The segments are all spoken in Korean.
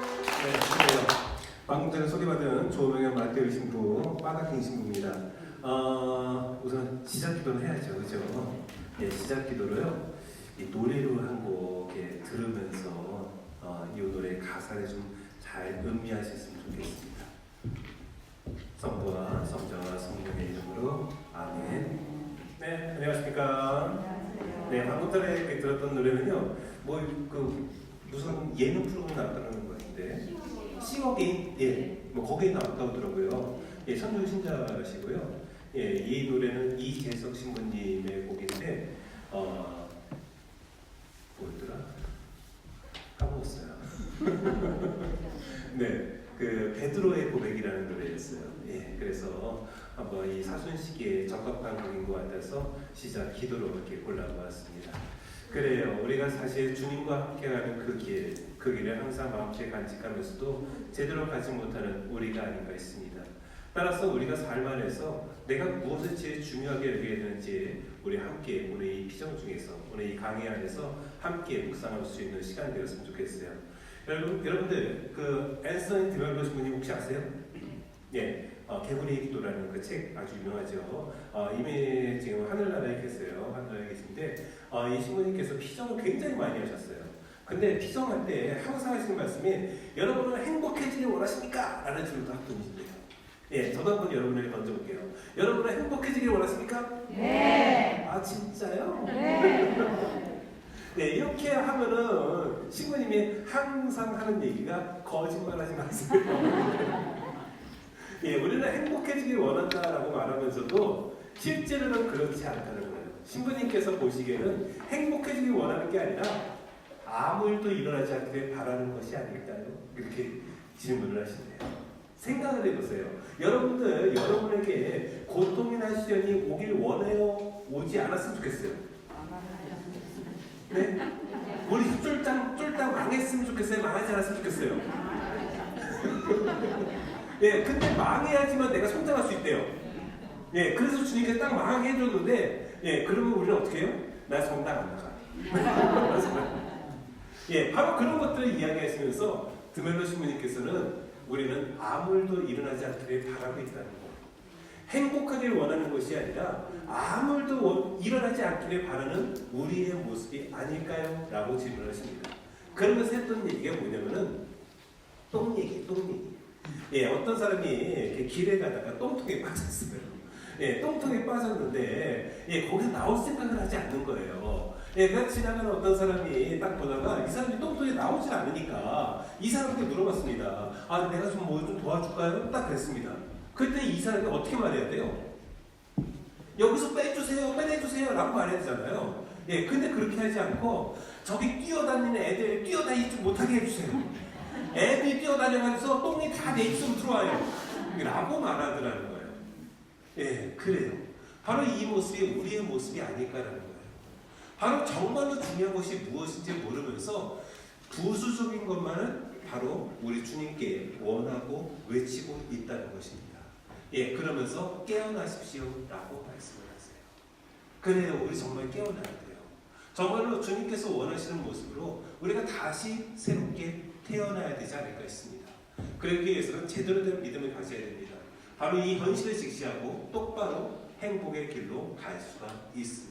네, 그래요. 방금 전에 소개받은 조명현 맞대리 신부, 빠닥킹 신부입니다. 우선 시작 기도를 해야죠, 그죠? 예, 시작 기도로요. 이 노래로 한 곡 들으면서 이 노래 가사를 좀 잘 음미하셨으면 좋겠습니다. 성부와 성자와 성령의 이름으로 아멘. 네, 안녕하십니까? 네, 방금 전에 들었던 노래는요, 무슨 예능 프로그램 나왔다는 것 같은데, 싱어게인, 예, 거기에 나왔다고 하더라고요. 예, 선교 신자시고요. 예, 이 노래는 이재석 신부님의 곡인데, 뭐였더라? 까먹었어요. 네, 그 베드로의 고백이라는 노래였어요. 예, 그래서 한번 이 사순 시기에 적합한 곡인 것 같아서 시작 기도로 이렇게 골라보았습니다. 그래요. 우리가 사실 주님과 함께하는 그 길을 항상 마음속에 간직하면서도 제대로 가지 못하는 우리가 아닌가 있습니다. 따라서 우리가 삶 안에서 내가 무엇을 제일 중요하게 여겨야 되는지 우리 함께 오늘 이 피정 중에서 오늘 이 강의 안에서 함께 묵상할 수 있는 시간이 되었으면 좋겠어요. 여러분들 그 앤서니 디멜로 신부님 혹시 아세요? 예, 개구리의 기도라는 그 책 아주 유명하죠. 이미 지금 하늘나라에 계세요. 하늘나라에 계신데 이 신부님께서 피정을 굉장히 많이 하셨어요. 근데 피정할 때 항상 하시는 말씀이 여러분은 행복해지길 원하십니까? 라는 질문도 한 분이신데요. 예, 저도 한번 여러분에게 던져볼게요. 여러분은 행복해지길 원하십니까? 네. 아, 진짜요? 네. 네, 이렇게 하면은 신부님이 항상 하는 얘기가 거짓말하지 마세요. 예, 우리는 행복해지길 원한다라고 말하면서도 실제로는 그렇지 않다는 거예요. 신부님께서 보시기에는 행복해지길 원하는 게 아니라 아무 일도 일어나지 않게 바라는 것이 아닐까요? 이렇게 질문을 하시네요. 생각을 해보세요. 여러분들, 여러분에게 고통이나 시련이 오길 원해요? 오지 않았으면 좋겠어요? 네? 우리 쫄딱 망했으면 좋겠어요? 망하지 않았으면 좋겠어요? 예, 근데 망해야지만 내가 성장할 수 있대요. 예, 그래서 주님께서 딱 망하게 해줬는데, 예, 그러면 우리는 어떻게 해요? 나 성장 안 나가. 예, 바로 그런 것들을 이야기하시면서 드멜로 신부님께서는 우리는 아무 일도 일어나지 않기를 바라고 있다는 것. 행복하길 원하는 것이 아니라 아무 일도 일어나지 않기를 바라는 우리의 모습이 아닐까요? 라고 질문하십니다. 그러면서 했던 얘기가 뭐냐면은 똥 얘기. 예, 어떤 사람이 이렇게 길에 가다가 똥통에 빠졌어요. 예, 똥통에 빠졌는데 예, 거기서 나올 생각을 하지 않는 거예요. 예, 그래서 지나가는 어떤 사람이 딱 보다가 이 사람이 똥통에 나오질 않으니까 이 사람한테 물어봤습니다. 아, 내가 좀 뭐 좀 도와줄까요? 딱 그랬습니다. 그때 이 사람이 어떻게 말해야 돼요? 여기서 빼내주세요 라고 말해야 되잖아요. 예, 근데 그렇게 하지 않고 저기 뛰어다니는 애들 뛰어다니지 못하게 해주세요. 애들이 뛰어다녀가면서 똥이 다 내 입속으로 들어와요 라고 말하더라는 거예요. 예, 그래요. 바로 이 모습이 우리의 모습이 아닐까라는 거예요. 바로 정말로 중요한 것이 무엇인지 모르면서 부수적인 것만은 바로 우리 주님께 원하고 외치고 있다는 것입니다. 예, 그러면서 깨어나십시오 라고 말씀을 하세요. 그래요, 우리 정말 깨어나야 돼요. 정말로 주님께서 원하시는 모습으로 우리가 다시 새롭게 태어나야 되지 않을까 싶습니다. 그러기 위해서는 제대로 된 믿음을 가져야 됩니다. 바로 이 현실을 직시하고 똑바로 행복의 길로 갈 수가 있습니다.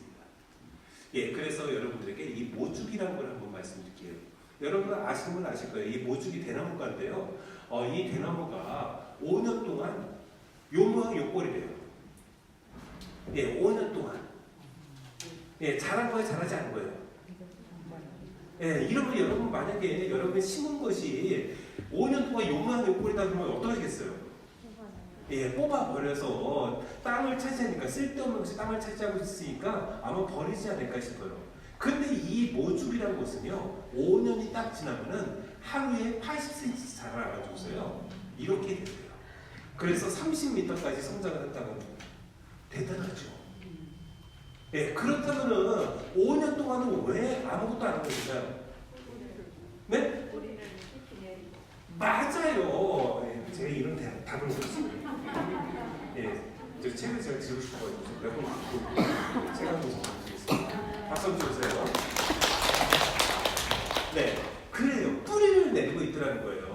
예, 그래서 여러분들에게 이 모죽이라는 걸 한번 말씀드릴게요. 여러분 아시는 분 아실 거예요. 이 모죽이 대나무가인데요. 이 대나무가 5년 동안 요 모양 요 꼴이래요. 예, 5년 동안. 예, 잘한 거예요, 잘하지 않은 거예요. 예, 이러면 여러분 만약에 여러분이 심은 것이 5년 동안 요 모양 요 꼴이다 그러면 어떠시겠어요? 예, 뽑아버려서 땅을 차지하니까 쓸데없는 것이 땅을 차지하고 있으니까 아마 버리지 않을까 싶어요. 근데 이 모죽이라는 것은요, 5년이 딱 지나면은 하루에 80cm 자라가지고서요, 이렇게 돼요. 그래서 30m까지 성장을 했다고 합니다. 대단하죠. 예, 그렇다면은 5년 동안은 왜 아무것도 안 한 것일까요? 네? 맞아요. 예, 제가 이런 답을 못했습니다. 예, 저 책을 제가 지고 싶어가지고 몇번 갖고 책 한번 적어드리겠습니다. 박수 주세요. 네, 그래요. 뿌리를 내리고 있더라는 거예요.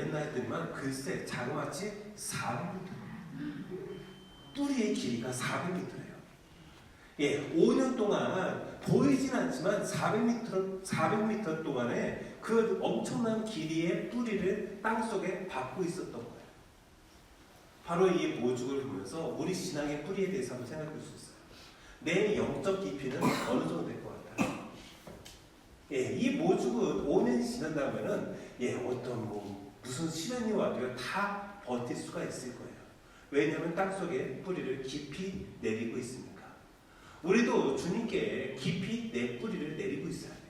됐나 했더니만 글쎄 자그마치 400m. 뿌리의 길이가 400m예요. 예, 5년 동안 보이진 않지만 400m 동안에 그 엄청난 길이의 뿌리를 땅속에 받고 있었던 거예요. 바로 이 모죽을 보면서 우리 신앙의 뿌리에 대해서 한번 생각해 볼 수 있어요. 내 영적 깊이는 어느 정도 될 것 같아요. 예, 이 모죽은 5년이 지난다면은 예, 어떤 무슨 시련이 와도 다 버틸 수가 있을 거예요. 왜냐하면 땅속에 뿌리를 깊이 내리고 있으니까. 우리도 주님께 깊이 내 뿌리를 내리고 있어야 돼요.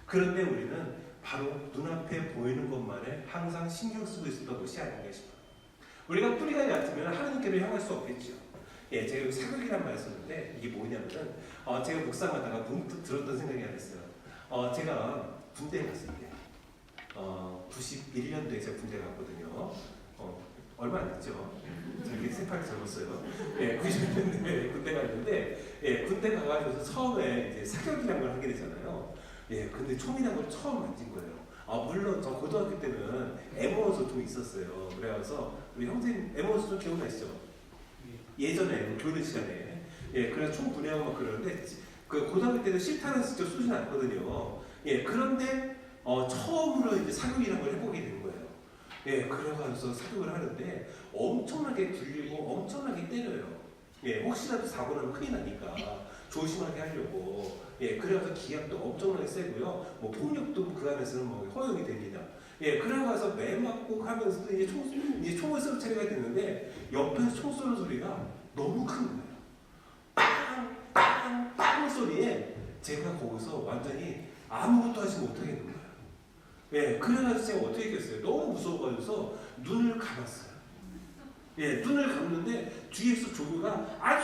그런데 우리는 바로 눈앞에 보이는 것만을 항상 신경 쓰고 있었던 것이 아닌가 싶어요. 우리가 뿌리가 얕으면 하나님께로 향할 수 없겠죠. 예, 제가 여기 사극이란 말 썼는데 이게 뭐냐면은 제가 묵상하다가 문득 들었던 생각이 하나 있어요. 제가 군대에 갔을 때 91년도에 제가 군대 갔거든요. 얼마 안 됐죠. 저기 세파를 적었어요. 예, 91년도에 군대 갔는데 예, 군대 가가지고 처음에 이제 사격이라는 걸 하게 되잖아요. 예, 근데 총이라는 걸 처음 만진 거예요. 물론 저 고등학교 때는 M1 소총이 있었어요. 그래서 우리 형님 M1 소총 기억나시죠? 예전에 교육 시간에 예, 그래서 총 분해하고 막 그러는데 그 고등학교 때는 실탄은 직접 쏘지는 않거든요. 예, 그런데 처음으로 이제 사격이라는 걸 해보게 된 거예요. 예, 그래가지고 사격을 하는데 엄청나게 굴리고 엄청나게 때려요. 예, 혹시라도 사고 나면 큰일 나니까 조심하게 하려고. 예, 그래서 기압도 엄청나게 세고요. 뭐 폭력도 그 안에서는 뭐 허용이 됩니다. 예, 그래가서 매 맞고 하면서 이제 총을 쏠 차례가 됐는데 옆에서 총 쏘는 소리가 너무 큰 거예요. 빵! 빵! 빵! 소리에 제가 거기서 완전히 아무것도 하지 못하겠는 거예요. 예, 그래가지고 제가 어떻게 했겠어요? 너무 무서워가지고 눈을 감았어요. 예, 눈을 감는데 뒤에서 조교가 안쏴!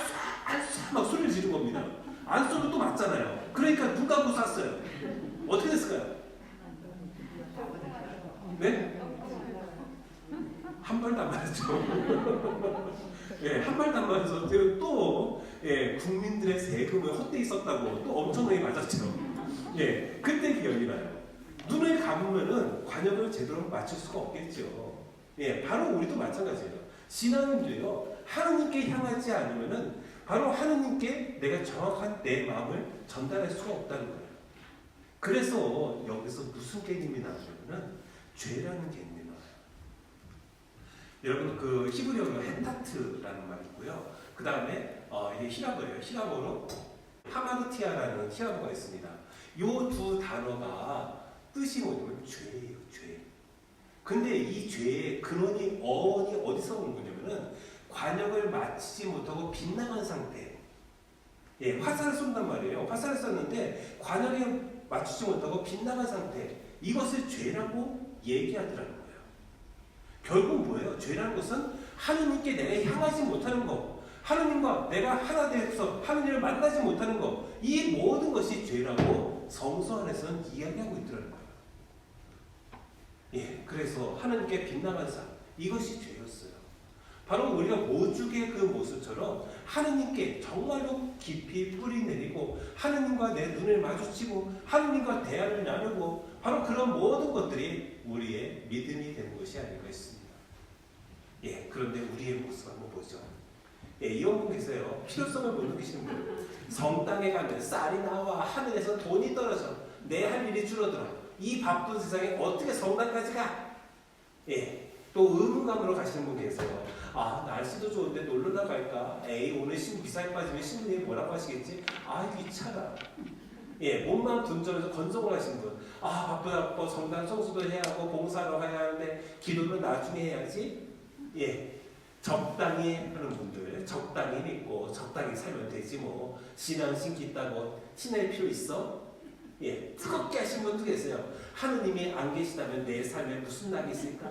안쏴! 막 소리를 지른 겁니다. 안 쏘면 또 맞잖아요. 그러니까 눈 감고 쐈어요. 어떻게 됐을까요? 네? 한 발도 안 맞았죠. 예, 한 발도 안 맞아서 제가 또 예, 국민들의 세금을 헛되이 썼다고 또 엄청나게 맞았죠. 예, 그때 기억이 나요. 눈을 감으면은 관역을 제대로 맞출 수가 없겠죠. 예, 바로 우리도 마찬가지예요. 신앙인도요, 하나님께 향하지 않으면은 바로 하나님께 내가 정확한 내 마음을 전달할 수가 없다는 거예요. 그래서 여기서 무슨 개념이 나오냐면은 죄라는 개념이 나와요. 여러분 그 히브리어로 헤타트라는 말이 있고요. 그 다음에 이게 히라보예요. 히라보로 하마르티아라는 히라보가 있습니다. 이 두 단어가 뜻이 뭐냐면 죄예요, 죄. 근데 이 죄의 근원이 어디서 온 거냐면은 관역을 마치지 못하고 빗나간 상태. 예, 화살을 쏜단 말이에요. 화살을 쐈는데 관역에 맞추지 못하고 빗나간 상태. 이것을 죄라고 얘기하더라는 거예요. 결국 뭐예요? 죄라는 것은 하느님께 내가 향하지 못하는 것, 하느님과 내가 하나 되어서 하느님을 만나지 못하는 것, 이 모든 것이 죄라고 성서 안에서는 이야기하고 있더라는 거예요. 예, 그래서 하느님께 빗나간 삶, 이것이 죄였어요. 바로 우리가 모죽의 그 모습처럼 하느님께 정말로 깊이 뿌리 내리고 하느님과 내 눈을 마주치고 하느님과 대화를 나누고 바로 그런 모든 것들이 우리의 믿음이 되는 것이 아닐까 싶습니다. 예, 그런데 우리의 모습 한번 보죠. 예, 이런 분 계세요. 필요성을 못 느끼시는 분. 성당에 가면 쌀이 나와 하늘에서 돈이 떨어져 내 할 일이 줄어들어. 이 바쁜 세상에 어떻게 성당까지 가? 예, 또 의무감으로 가시는 분 계세요. 날씨도 좋은데 놀러 나갈까? 에이, 오늘 기사에 빠지면 신부님이 뭐라고 하시겠지? 귀찮아. 예, 몸만 분절해서 건성을 하시는 분. 바쁘다, 성당 청소도 해야 하고 봉사하러 가야 하는데 기도는 나중에 해야지. 예, 적당히 하는 분들, 적당히 믿고 적당히 살면 되지 뭐. 신앙 신기 있다고 친할 필요 있어? 예, 뜨겁게 하신 분도 계세요. 하느님이 안 계시다면 내 삶에 무슨 낙이 있을까?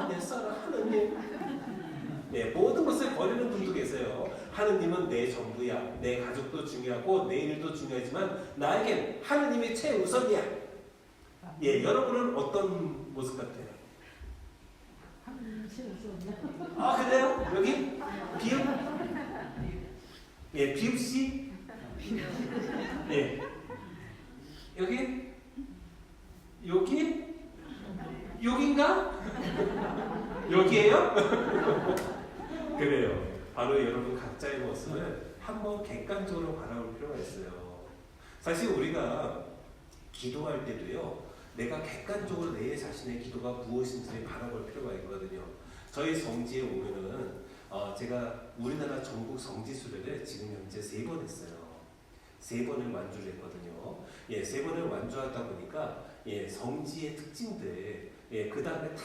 내 사랑 하느님. 네, 모든 것을 버리는 분도 계세요. 하느님은 내 전부야. 내 가족도 중요하고 내 일도 중요하지만 나에겐 하느님이 최우선이야. 예, 여러분은 어떤 모습 같아요? 하느님 최우선이야. 그래요? 여기? 비읍? 예, 비읍씨? 예. 여기? 여기? 여긴가? 그래요. 바로 여러분 각자의 모습을 한번 객관적으로 바라볼 필요가 있어요. 사실 우리가 기도할 때도요, 내가 객관적으로 내 자신의 기도가 무엇인지 바라볼 필요가 있거든요. 저희 성지에 오면은 제가 우리나라 전국 성지 수련을 지금 현재 3번 했어요. 3번을 완주를 했거든요. 예, 3번을 완주하다 보니까 예, 성지의 특징들, 예, 그 다음에 다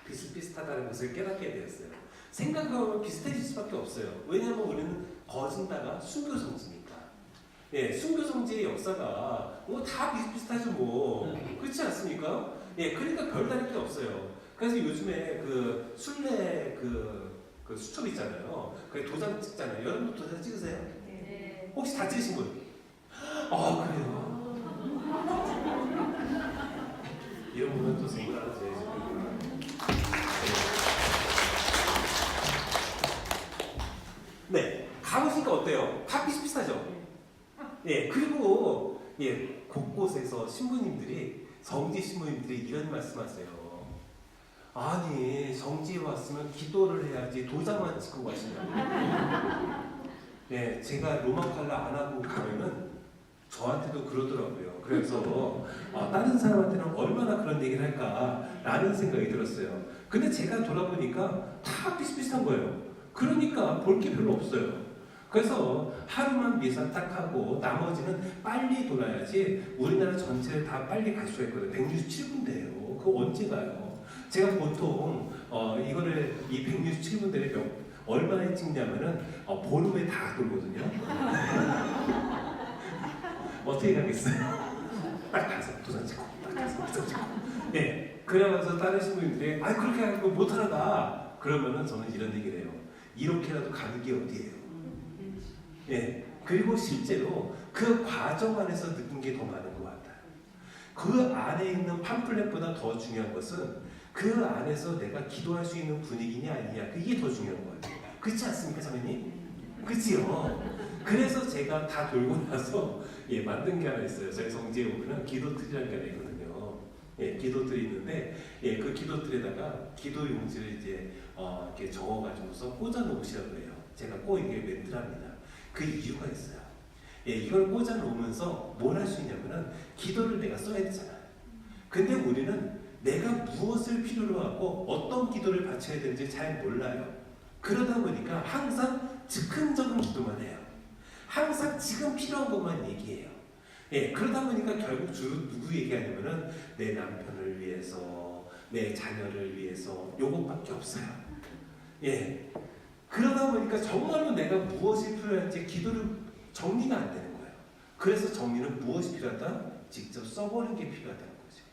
비슷비슷하다는 것을 깨닫게 되었어요. 생각하면 비슷해질 수밖에 없어요. 왜냐하면 우리는 거진다가 순교 성지니까. 예, 순교 성지의 역사가 뭐 다 비슷비슷하죠 뭐. 그렇지 않습니까? 예, 그러니까 별다를 게 없어요. 그래서 요즘에 그 순례 그 수첩 있잖아요. 그 도장 찍잖아요. 여러분도 도장 찍으세요? 네. 혹시 다 찍으신 분? 아, 그래요? 이런 분은 또 생각하지. 네, 가보시니까 어때요? 다 비슷비슷하죠? 예, 그리고 예, 곳곳에서 신부님들이 성지 신부님들이 이런 말씀하세요. 아니, 성지에 왔으면 기도를 해야지 도장만 찍고 가신다고. 예, 제가 로마 칼라 안 하고 가면은 저한테도 그러더라고요. 그래서 다른 사람한테는 얼마나 그런 얘기를 할까라는 생각이 들었어요. 근데 제가 돌아보니까 다 비슷비슷한 거예요. 그러니까 볼 게 별로 없어요. 그래서 하루만 미사 딱 하고 나머지는 빨리 돌아야지 우리나라 전체를 다 빨리 갈 수가 있거든요. 167군데예요. 그거 언제 가요? 제가 보통 이거를 이 167군데를 얼마나 찍냐면은 보름에 다 돌거든요. 어떻게 가겠어요? 딱 가서 도장 찍고, 딱 가서 도장 찍고. 예, 그래가지고 다른 신부님들이 그렇게 하고 못 하러 가. 그러면은 저는 이런 얘기를 해요. 이렇게라도 가는 게 어디예요? 예, 그리고 실제로 그 과정 안에서 느낀 게 더 많은 것 같아요. 그 안에 있는 팜플렛보다 더 중요한 것은 그 안에서 내가 기도할 수 있는 분위기냐 아니냐, 그게 더 중요한 것 같아요. 그렇지 않습니까, 선생님? 그치요? 그래서 제가 다 돌고 나서 예, 만든 게 하나 있어요. 저희 성지에 오면은 기도틀이라는 게 하나 있거든요. 예, 기도틀이 있는데 예, 그 기도틀에다가 기도 용지를 이제 이렇게 적어가지고서 꽂아 놓으시라고 해요. 제가 꼭 이게 멘트랍니다. 그 이유가 있어요. 예, 이걸 꽂아 놓으면서 뭘 할 수 있냐면은 기도를 내가 써야 되잖아요. 근데 우리는 내가 무엇을 필요로 하고 어떤 기도를 바쳐야 되는지 잘 몰라요. 그러다 보니까 항상 즉흥적인 기도만 해요. 항상 지금 필요한 것만 얘기해요. 예, 그러다 보니까 결국 주로 누구 얘기하냐면은 내 남편을 위해서, 내 자녀를 위해서 요것밖에 없어요. 예, 그러다 보니까 정말로 내가 무엇이 필요한지 기도를 정리가 안 되는 거예요. 그래서 정리는 무엇이 필요하다? 직접 써보는 게 필요하다는 거죠.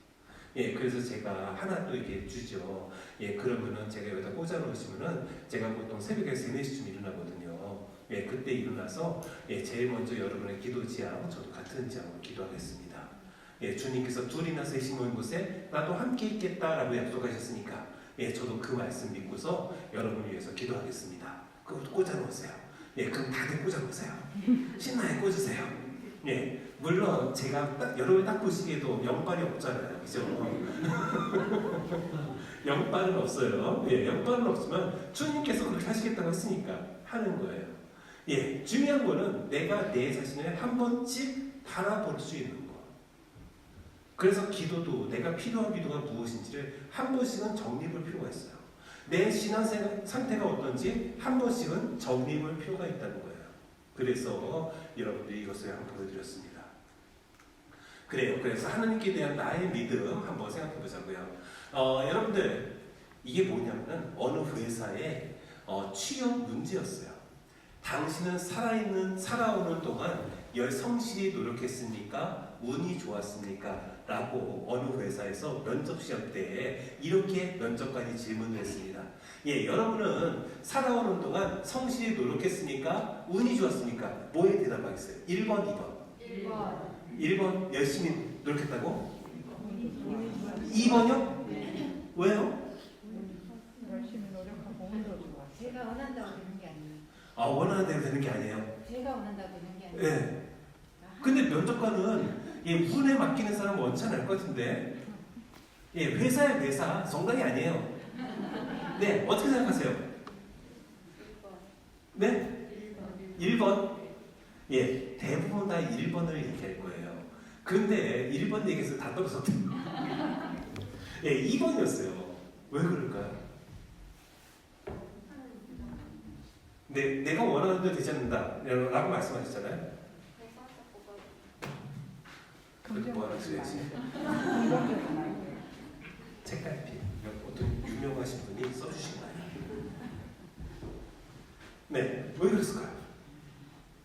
예, 그래서 제가 하나 또 이렇게 주죠. 예, 그러면은 제가 여기다 꽂아 놓으시면은 제가 보통 새벽에 3, 4시쯤 일어나거든요. 예, 그때 일어나서 예, 제일 먼저 여러분의 기도 지향, 저도 같은 지향으로 기도하겠습니다. 예, 주님께서 둘이나 셋이 모인 곳에 나도 함께 있겠다라고 약속하셨으니까 예, 저도 그 말씀 믿고서 여러분을 위해서 기도하겠습니다. 그것도 꽂아 놓으세요. 예, 그럼 다들 꽂아 놓으세요. 신나게 꽂으세요. 예, 물론 제가 여러분 딱 보시기에도 영빨이 없잖아요, 그죠? 영빨은 없어요. 예, 영빨은 없지만 주님께서 그렇게 하시겠다고 했으니까 하는 거예요. 예, 중요한 거는 내가 내 자신을 한 번씩 바라볼 수 있는 거. 그래서 기도도 내가 필요한 기도가 무엇인지를 한 번씩은 정리해볼 필요가 있어요. 내 신앙 상태가 어떤지 한 번씩은 정리해볼 필요가 있다는 거예요. 그래서 여러분들이 이것을 한번 보여드렸습니다. 그래요. 그래서 하나님께 대한 나의 믿음 한번 생각해 보자고요. 여러분들 이게 뭐냐면 어느 회사의 취업 문제였어요. 당신은 살아오는 동안 성실히 노력했습니까? 운이 좋았습니까? 라고 어느 회사에서 면접 시험 때 이렇게 면접관이 질문을 했습니다. 예, 여러분은 살아오는 동안 성실히 노력했습니까? 운이 좋았습니까? 뭐에 대답하겠어요? 1번, 2번. 1번 열심히 노력했다고? 2번이요? 왜요? 열심히 노력하고 운도 좋아. 제가 원한다고 되는 게 아니에요. 원하는 대로 되는 게 아니에요. 제가 원한다고 되는 게 아니에요. 예. 근데 면접관은 운에 맡기는 사람 원치 않을 것 같은데, 예, 회사의 회사, 정당이 아니에요. 네, 어떻게 생각하세요? 네? 1번? 예, 대부분 다 1번을 얘기할 거예요. 그런데 1번 얘기해서 다 떨어졌대요. 예, 2번이었어요. 왜 그럴까요? 내가 원하는 대로 되지 않는다 라고 말씀하셨잖아요. 그렇게 뭐라 그래야지? 긍정적인 마인드. 책갈피 어떤 유명하신 분이 써주신 거예요. 네, 왜 그랬을까요?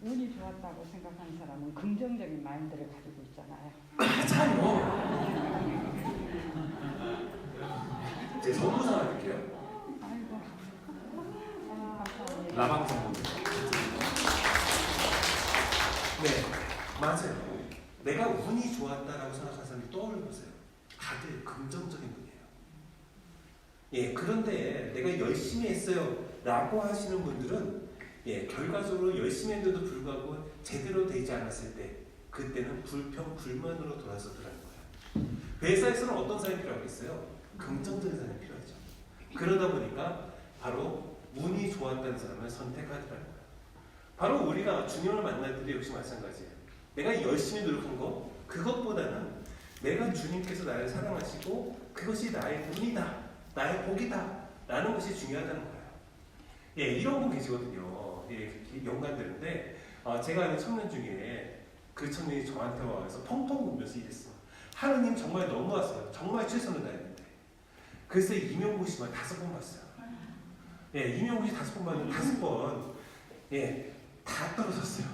운이 좋았다고 생각하는 사람은 긍정적인 마인드를 가지고 있잖아요. 맞아요. 제 선무사 할게요. 아이고. 감사합니다. 라방 선무. 네, 맞아요. 내가 운이 좋았다라고 생각하는 사람이 떠올려보세요. 다들 긍정적인 분이에요. 예, 그런데 내가 열심히 했어요 라고 하시는 분들은 예, 결과적으로 열심히 했는데도 불구하고 제대로 되지 않았을 때 그때는 불평, 불만으로 돌아서 들어가는 거예요. 회사에서는 어떤 사람이 필요하겠어요? 긍정적인 사람이 필요하죠. 그러다 보니까 바로 운이 좋았다는 사람을 선택하더라는 거예요. 바로 우리가 주님을 만날 때도 역시 마찬가지예요. 내가 열심히 노력한 거 그것보다는 내가 주님께서 나를 사랑하시고 그것이 나의 운이다, 나의 복이다 라는 것이 중요하다는 거예요. 예, 이런 분 계시거든요. 예, 연관되는데 제가 아는 청년 중에 그 청년이 저한테 와서 펑펑 울면서 이랬어. 하느님 정말 너무하세요. 정말 최선을 다했는데. 그래서 임용고 씨만 5번 봤어요. 예, 임용고 씨 5번 봤는데 5번 예, 다 떨어졌어요.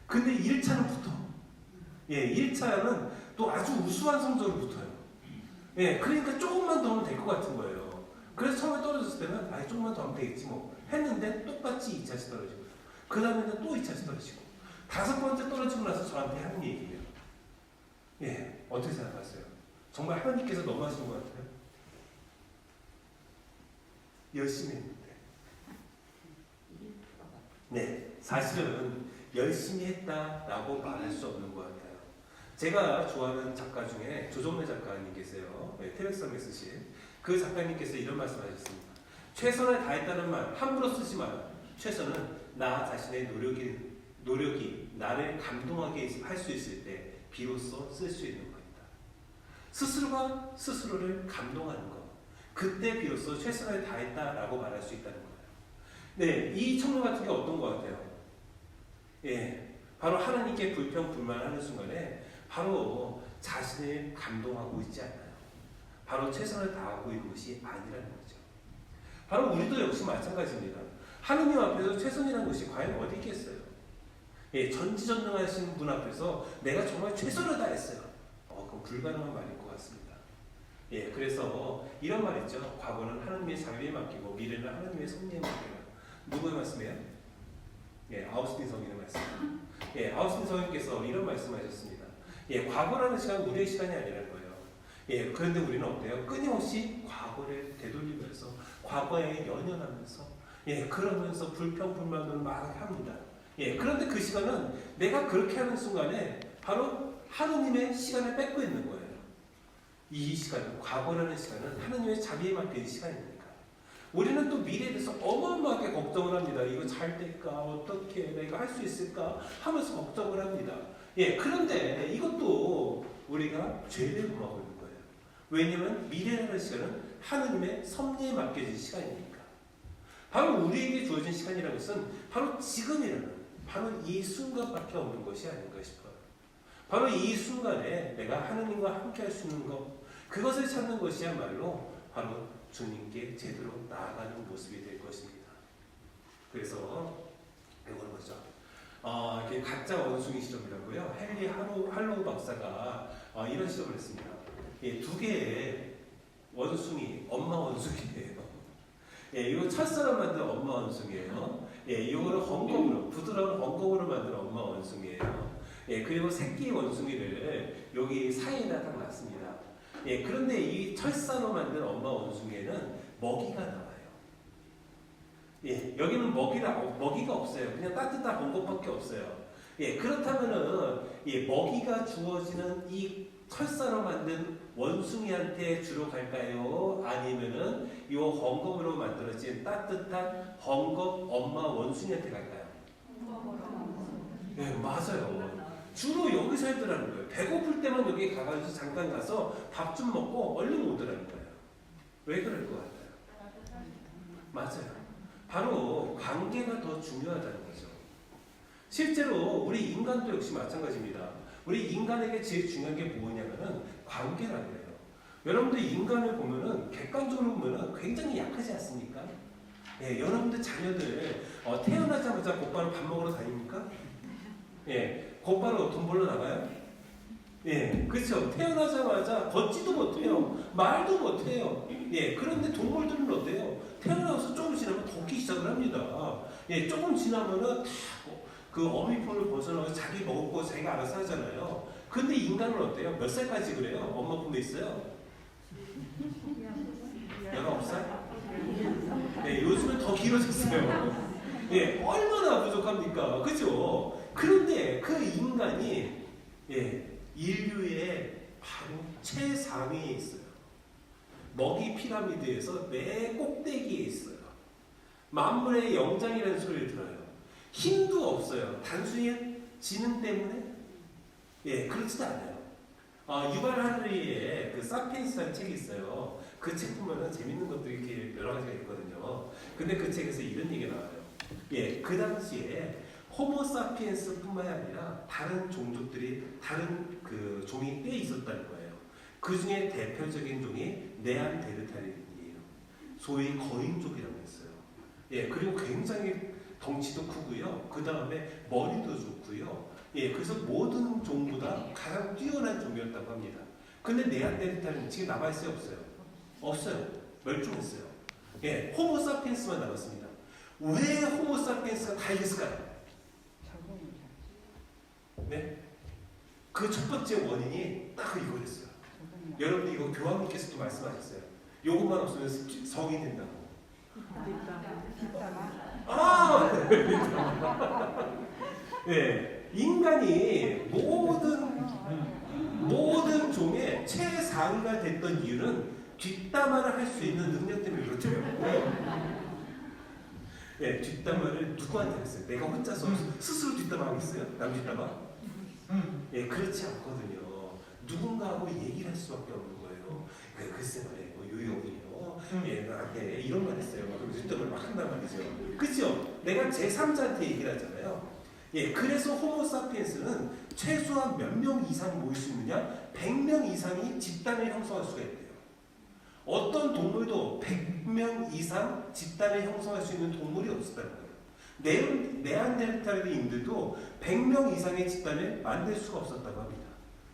근데 1차는 붙어. 예, 1차는 또 아주 우수한 성적을 붙어요. 예, 그러니까 조금만 더 하면 될 것 같은 거예요. 그래서 처음에 떨어졌을 때는 아니 조금만 더 하면 되겠지 뭐 했는데 똑같이 2차씩 떨어지고 그 다음에는 또 2차씩 떨어지고 5번째 떨어지고 나서 저한테 하는 얘기예요. 예, 어떻게 생각하세요? 정말 하나님께서 너무 하시는 것 같아요? 열심히 했는데 네, 사실은 열심히 했다라고 말할 수 없는 것 같아요. 제가 좋아하는 작가 중에 조정래 작가님 계세요. 네, 텔레그램에 쓰신 그 작가님께서 이런 말씀하셨습니다. 최선을 다했다는 말 함부로 쓰지 마라. 최선은 나 자신의 노력이 나를 감동하게 할 수 있을 때 비로소 쓸 수 있는 것이다. 스스로가 스스로를 감동하는 것. 그때 비로소 최선을 다했다라고 말할 수 있다는 거예요. 네, 이 청년 같은 게 어떤 것 같아요? 예, 바로 하나님께 불평 불만하는 순간에 바로 자신을 감동하고 있지 않아요. 바로 최선을 다하고 있는 것이 아니라는 거죠. 바로 우리도 역시 마찬가지입니다. 하느님 앞에서 최선이라는 것이 과연 어디 있겠어요? 예, 전지전능하신 분 앞에서 내가 정말 최선을 다했어요. 그건 불가능한 말일 것 같습니다. 예, 그래서 이런 말 있죠. 과거는 하나님의 자유에 맡기고 미래는 하나님의 섭리에 맡겨라. 누구의 말씀이에요? 예, 아우스틴 성인의 말씀. 예, 아우스틴 성인께서 이런 말씀하셨습니다. 예, 과거라는 시간 우리의 시간이 아니라는 거예요. 예, 그런데 우리는 어때요? 끊임없이 과거를 되돌리면서 과거에 연연하면서 예, 그러면서 불평불만을 막 합니다. 예, 그런데 그 시간은 내가 그렇게 하는 순간에 바로 하느님의 시간을 뺏고 있는 거예요. 이 시간은 과거라는 시간은 하느님의 자비에 맡긴 시간입니다. 우리는 또 미래에 대해서 어마어마하게 걱정을 합니다. 이거 잘 될까? 어떻게? 내가 이거 할 수 있을까? 하면서 걱정을 합니다. 예, 그런데 이것도 우리가 죄를 범하고 있는 거예요. 왜냐하면 미래라는 시간은 하느님의 섭리에 맡겨진 시간이니까. 바로 우리에게 주어진 시간이라는 것은 바로 지금이라는, 바로 이 순간밖에 없는 것이 아닌가 싶어요. 바로 이 순간에 내가 하느님과 함께 할 수 있는 것, 그것을 찾는 것이야말로 바로 주님께 제대로 나아가는 모습이 될 것입니다. 그래서 이거는 뭐죠? 이게 가짜 원숭이 시점이라고요. 헨리 할로우 박사가 이런 시점을 했습니다. 예, 2개의 원숭이, 엄마 원숭이예요. 예, 이거 첫사람 만든 엄마 원숭이에요. 예, 이거는 헝겊으로, 부드러운 헝겊으로 만든 엄마 원숭이에요. 예, 그리고 새끼 원숭이를 여기 사이에다 딱 놨습니다. 예, 그런데 이 철사로 만든 엄마 원숭이에는 먹이가 나와요. 예, 여기는 먹이가 없어요. 그냥 따뜻한 헝겊밖에 없어요. 예, 그렇다면은 예, 먹이가 주어지는 이 설사로 만든 원숭이한테 주로 갈까요? 아니면은 이 헝겊으로 만들어진 따뜻한 헝겊 엄마 원숭이한테 갈까요? 네, 맞아요. 주로 여기 살더라는 거예요. 배고플 때만 여기 가가지고 잠깐 가서 밥 좀 먹고 얼른 오더라는 거예요. 왜 그럴 것 같아요? 맞아요. 바로 관계가 더 중요하다는 거죠. 실제로 우리 인간도 역시 마찬가지입니다. 우리 인간에게 제일 중요한 게 뭐냐면은 관계라고 해요. 여러분들 인간을 보면은 객관적으로 보면은 굉장히 약하지 않습니까? 예, 여러분들 자녀들 태어나자마자 곧바로 밥 먹으러 다닙니까? 예, 곧바로 돈 벌러 나가요? 예, 그렇죠. 태어나자마자 걷지도 못해요. 말도 못해요. 예, 그런데 동물들은 어때요? 태어나서 조금 지나면 걷기 시작을 합니다. 예, 조금 지나면은 다 그 어미폰을 벗어나서 자기 먹을 거 자기가 알아서 하잖아요. 근데 인간은 어때요? 몇 살까지 그래요? 엄마 품에 있어요? 19살? 네, 요즘은 더 길어졌어요. 예, 얼마나 부족합니까? 그죠? 그런데 그 인간이 인류의 바로 최상위에 있어요. 먹이 피라미드에서 맨 꼭대기에 있어요. 만물의 영장이라는 소리를 들어요. 힘도 없어요. 단순히 지능 때문에? 예, 그렇지도 않아요. 유발 하리의 그 사피엔스라는 책이 있어요. 그 책 보면은 재밌는 것들이 이렇게 여러 가지가 있거든요. 근데 그 책에서 이런 얘기가 나와요. 예, 그 당시에 호모 사피엔스뿐만 아니라 다른 종족들이 다른 그 종이 꽤 있었다는 거예요. 그 중에 대표적인 종이 네안데르탈인이에요. 소위 거인족이라고 했어요. 예, 그리고 굉장히 덩치도 크고요. 그 다음에 머리도 좋고요. 예, 그래서 모든 종보다 가장 뛰어난 종이었다고 합니다. 근데 네안데르탈은 지금 남아있어요? 없어요? 없어요. 멸종했어요. 예, 호모사피엔스만 남았습니다. 왜 호모사피엔스가 다 이겼을까요? 네? 그 첫 번째 원인이 딱 이거였어요. 여러분 이거 교황님께서도 말씀하셨어요. 요것만 없으면 성이 된다고. 네, 인간이 모든 종의 최상위가 됐던 이유는 뒷담화를 할 수 있는 능력 때문에 그렇대요. 네, 뒷담화를 누구한테 했어요? 내가 혼자서 스스로 뒷담화하겠어요? 남 뒷담화? 예, 그렇지 않거든요. 누군가하고 얘기를 할 수밖에 없는 거예요. 글쎄 말이에요, 요요이요. 예, 나한테 이런 말 했어요. 막 뒷담화를 막 한단 말이죠. 그렇죠? 내가 제3자한테 얘기를 하잖아요. 예, 그래서 호모사피엔스는 최소한 몇 명 이상 모일 수 있느냐? 100명 이상이 집단을 형성할 수가 있대요. 어떤 동물도 100명 이상 집단을 형성할 수 있는 동물이 없었다는 거예요. 네안데르탈인들도 100명 이상의 집단을 만들 수가 없었다고 합니다.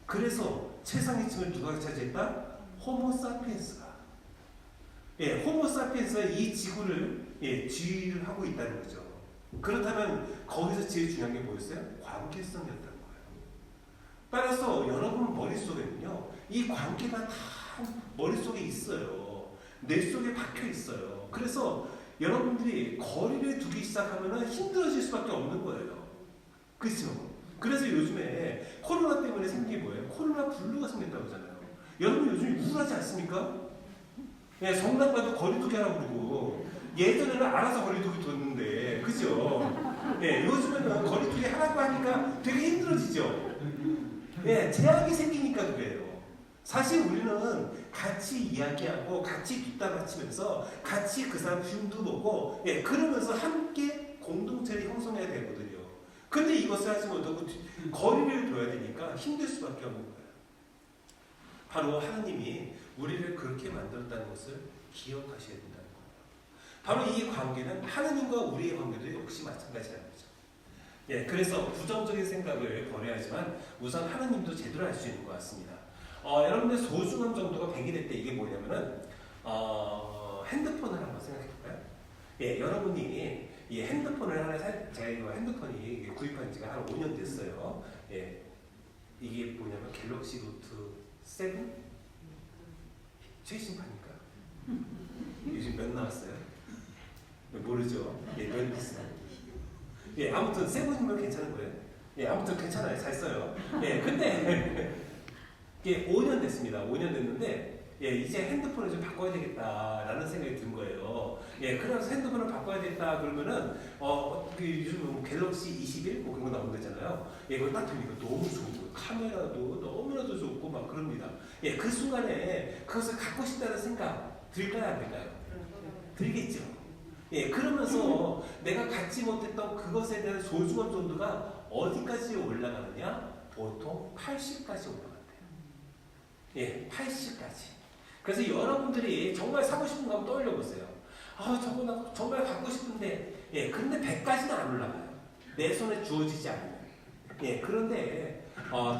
그래서 최상위층을 누가 차지했다? 호모사피엔스가. 예, 호모사피엔스가 이 지구를 지휘를 하고 있다는 거죠. 그렇다면 거기서 제일 중요한 게 뭐였어요? 관계성이었다는 거예요. 따라서 여러분 머릿속에는요, 이 관계가 다 머릿속에 있어요. 뇌 속에 박혀 있어요. 그래서 여러분들이 거리를 두기 시작하면 힘들어질 수밖에 없는 거예요. 그렇죠? 그래서 요즘에 코로나 때문에 생긴 게 뭐예요? 코로나 블루가 생겼다고 하잖아요. 여러분 요즘 우울하지 않습니까? 예, 성당가도 거리두기 하라고 그러고 예전에는 알아서 거리두기 뒀는데 그죠? 예, 요즘에는 거리두기 하라고 하니까 되게 힘들어지죠? 예, 제약이 생기니까 그래요. 사실 우리는 같이 이야기하고 같이 뒷담화 치면서 같이 그 사람 흉도 보고 그러면서 함께 공동체를 형성해야 되거든요. 근데 이것을 하지 못하고 거리를 둬야 되니까 힘들 수밖에 없는 거예요. 바로 하나님이 우리를 그렇게 만들었다는 것을 기억하셔야 된다는 거예요. 바로 이 관계는 하나님과 우리의 관계도 역시 마찬가지라는 거죠. 예, 그래서 부정적인 생각을 버려야지만 우선 하나님도 제대로 알 수 있는 것 같습니다. 여러분들 소중함 정도가 100이 될 때 이게 뭐냐면은 핸드폰을 한번 생각해 볼까요? 예, 여러분이 이 핸드폰을 하나 제가 이거 핸드폰이 구입한 지가 한 5년 됐어요. 예, 이게 뭐냐면 갤럭시 노트 7 최신판이니까 요즘 몇 나왔어요? 모르죠? 예, 몇 비싸요? 예, 아무튼 7이면 괜찮은 거예요. 예, 아무튼 괜찮아요. 잘 써요. 예, 근데 예, 5년 됐습니다. 5년 됐는데 예, 이제 핸드폰을 좀 바꿔야 되겠다라는 생각이 든 거예요. 예, 그래서 핸드폰을 바꿔야 되겠다 그러면은 그 요즘 뭐 갤럭시 21 뭐 그런 거 나온 거잖아요. 예, 그걸 딱 들으니까 너무 좋고 카메라도 너무나도 좋고 막 그럽니다. 예, 그 순간에 그것을 갖고 싶다는 생각 들까요, 안 들까요? 들겠죠. 예, 그러면서 내가 갖지 못했던 그것에 대한 소중한 정도가 어디까지 올라가느냐? 보통 80까지 올라간대요. 예, 80까지. 그래서 여러분들이 정말 사고 싶은 거 한번 떠올려 보세요. 아, 저거 나 정말 갖고 싶은데, 예, 근데 100까지는 안 올라가요. 내 손에 주어지지 않으면. 예, 그런데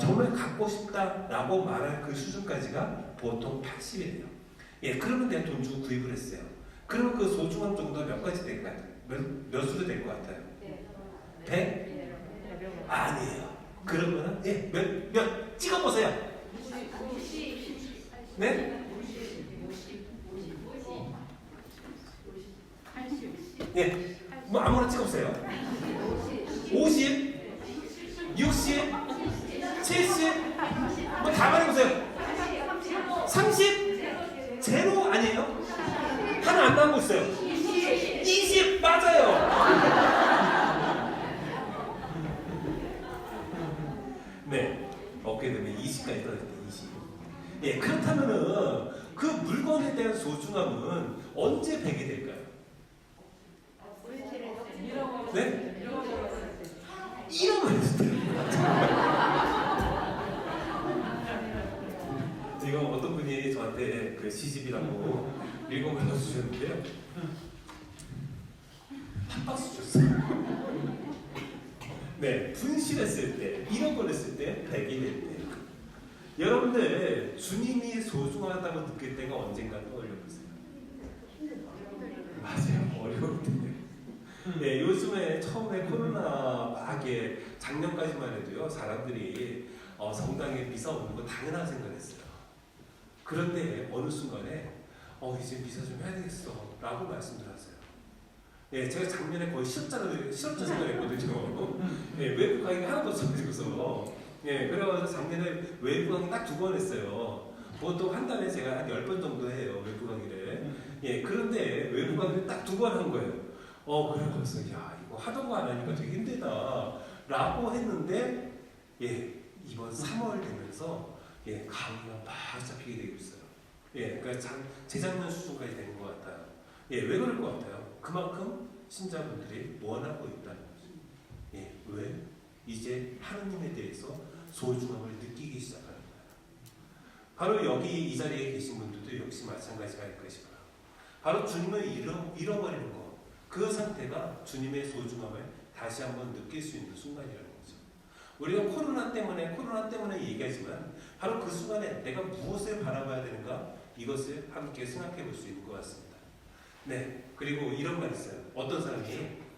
정말 갖고 싶다라고 말할 그 수준까지가 보통 80이래요. 예, 그러면 내가 돈 주고 구입을 했어요. 그러면 그 소중함 정도가 몇 가지 될 것 같아요? 몇 수도 될 것 같아요? 100? 아니에요. 그러면은 예, 몇 찍어보세요. 네? 예, 뭐 아무나 찍어보세요. 50, 60, 70, 뭐 다 말해보세요. 30, 제로 아니에요? 하나 안 남고 있어요. 20 맞아요. 네, 어떻게 되면 20까지 떨어졌대. 20. 예, 그렇다면은 그 물건에 대한 소중함은 언제 100이 될까요? 네? 잃어버렸을 때. 지금 어떤 분이 저한테 그 시집이라고 읽어보려 주셨는데요. 한 박스 줬어요. 네, 분실했을 때, 잃어버렸을 때, 100이 될 때. 여러분들, 주님이 소중하다고 느낄 때가 언젠가 떠올려보세요. 맞아요, 어려울 때. 네, 요즘에 처음에 코로나 막에 작년까지만 해도요, 사람들이 성당에 비사 오는 거 당연한 생각했어요. 그런데 어느 순간에 이제 비사 좀 해야 되겠어 라고 말씀드렸어요. 예, 제가 작년에 거의 실업자 생각했거든요. 예, 외국 강의 하나도 없어가지고서. 예, 그래가지고 작년에 외국 강의 딱 2번 했어요. 보통 한 달에 제가 한 10번 정도 해요, 외국 강의를. 예, 그런데 외국 강의를 딱 2번 한 거예요. 그래서 야, 이거 하던 거 안 하니까 되게 힘들다 라고 했는데, 예, 이번 3월 되면서 예, 강의가 막 잡히게 되고 있어요. 예, 그러니까 재작년 수준까지 되는 것 같아요. 예, 왜 그럴 것 같아요? 그만큼 신자분들이 원하고 있다는 거죠. 예, 왜? 이제 하나님에 대해서 소중함을 느끼기 시작하는 거예요. 바로 여기 이 자리에 계신 분들도 역시 마찬가지가 아닐까 싶어요. 바로 주님을 잃어버리는 것, 그 상태가 주님의 소중함을 다시 한번 느낄 수 있는 순간이라는 거죠. 우리가 코로나 때문에 얘기하지만 바로 그 순간에 내가 무엇을 바라봐야 되는가, 이것을 함께 생각해 볼 수 있는 것 같습니다. 네, 그리고 이런 말 있어요. 어떤 사람이